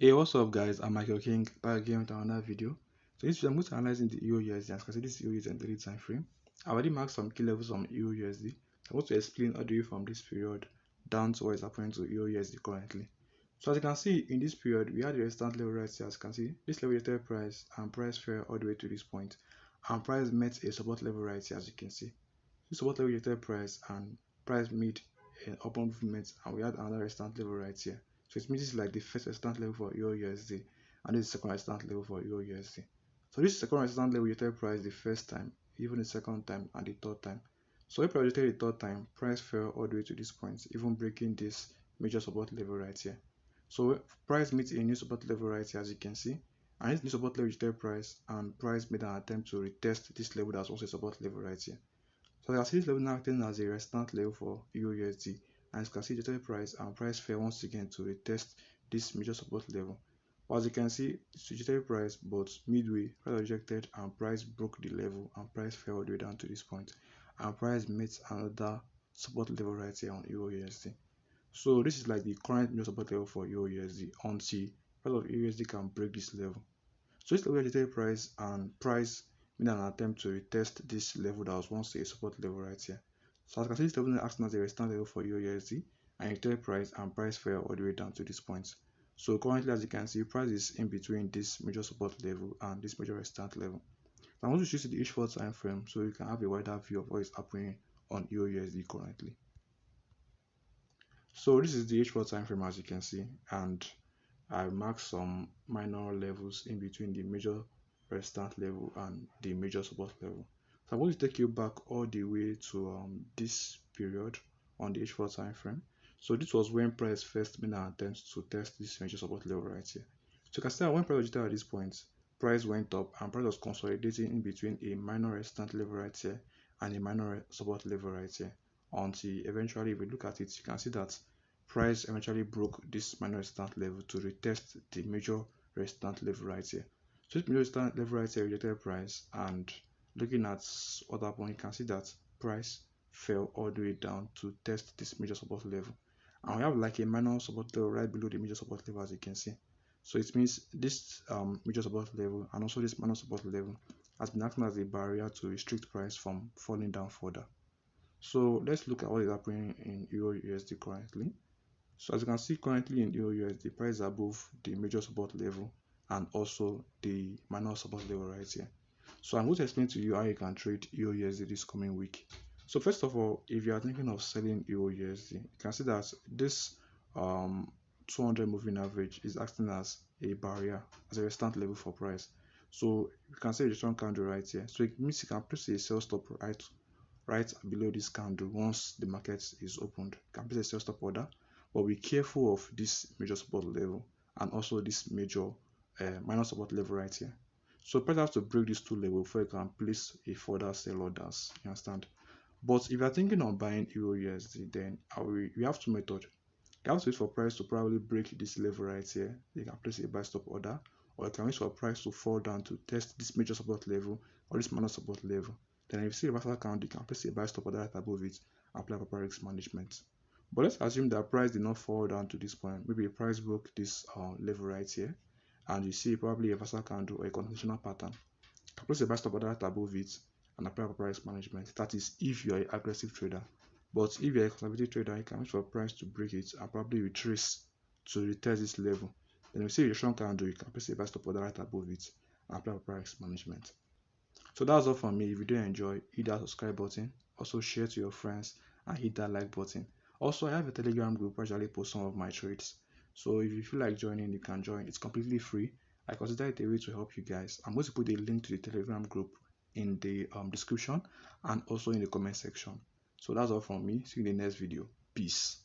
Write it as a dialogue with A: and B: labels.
A: Hey, what's up guys? I'm Michael King back again with another video. So this video I'm going to analyze the EURUSD. As you can see, this EURUSD and daily time frame. I already marked some key levels on EURUSD. I want to explain all the way from this period down to what is happening to EURUSD currently. So as you can see in this period, we had the resistance level right here. As you can see, this level is price and price fell all the way to this point, and price met a support level right here. As you can see, this support level is price and price made an upward movement, and we had another resistance level right here. So it means this is like the first resistance level for EURUSD, and this is the second resistance level for EURUSD. So this second resistance level rejected price the first time, even the second time, and the third time. So if price rejected the third time, price fell all the way to this point, even breaking this major support level right here. So price meets a new support level right here, as you can see, and this new support level rejected price, and price made an attempt to retest this level that's also a support level right here. So I can see this level now acting as a resistance level for EURUSD, and as you can see, the price and price fell once again to retest this major support level. But as you can see, it's rejected price, but midway price rejected and price broke the level and price fell all the way down to this point, and price met another support level right here on EURUSD. So this is like the current major support level for EURUSD until price of EURUSD can break this level. So this level rejected price and price made an attempt to retest this level that was once a support level right here. So as you can see, this level is acting as a resistance level for EURUSD, and rejected price and price fell all the way down to this point. So currently, as you can see, price is in between this major support level and this major resistance level. So I want to choose the H4 time frame so you can have a wider view of what is happening on EURUSD currently. So this is the H4 time frame, as you can see, and I marked some minor levels in between the major resistance level and the major support level. So I'm going to take you back all the way to this period on the H4 time frame. So this was when price first made an attempt to test this major support level right here. So you can see that when price was at this point, price went up and price was consolidating in between a minor resistance level right here and a minor support level right here, until eventually, if we look at it, you can see that price eventually broke this minor resistance level to retest the major resistance level right here. So this major resistance level right here rejected price, and looking at what happened, you can see that price fell all the way down to test this major support level, and we have like a minor support level right below the major support level, as you can see. So it means this major support level and also this minor support level has been acting as a barrier to restrict price from falling down further. So let's look at what is happening in EURUSD currently. So as you can see, currently in EURUSD, price is above the major support level and also the minor support level right here. So I'm going to explain to you how you can trade EURUSD this coming week. So first of all, if you are thinking of selling EURUSD, you can see that this 200 moving average is acting as a barrier, as a resistance level for price. So you can see the strong candle right here. So it means you can place a sell stop right below this candle. Once the market is opened, you can place a sell stop order, but be careful of this major support level and also this major minor support level right here. So price has to break these two levels before you can place a further sell orders. You understand? But if you are thinking of buying EURUSD, then we have two methods. You have to wait for price to probably break this level right here. You can place a buy stop order, or you can wait for price to fall down to test this major support level or this minor support level. Then if you see a reversal candle, you can place a buy stop order right above it and apply proper risk management. But let's assume that price did not fall down to this point. Maybe a price broke this level right here, and you see probably a reversal candle or a continuational pattern. You can place a buy stop order right above it and apply proper risk management. That is if you are an aggressive trader. But if you're a conservative trader, you can wait for price to break it and probably retrace to retest this level. Then you see a strong candle, you can place a buy stop order right above it and apply proper risk management. So that's all from me. If you do enjoy, hit that subscribe button, also share to your friends and hit that like button. Also, I have a Telegram group where I usually post some of my trades. So if you feel like joining, you can join. It's completely free. I consider it a way to help you guys. I'm going to put a link to the Telegram group in the description and also in the comment section. So that's all from me. See you in the next video. Peace.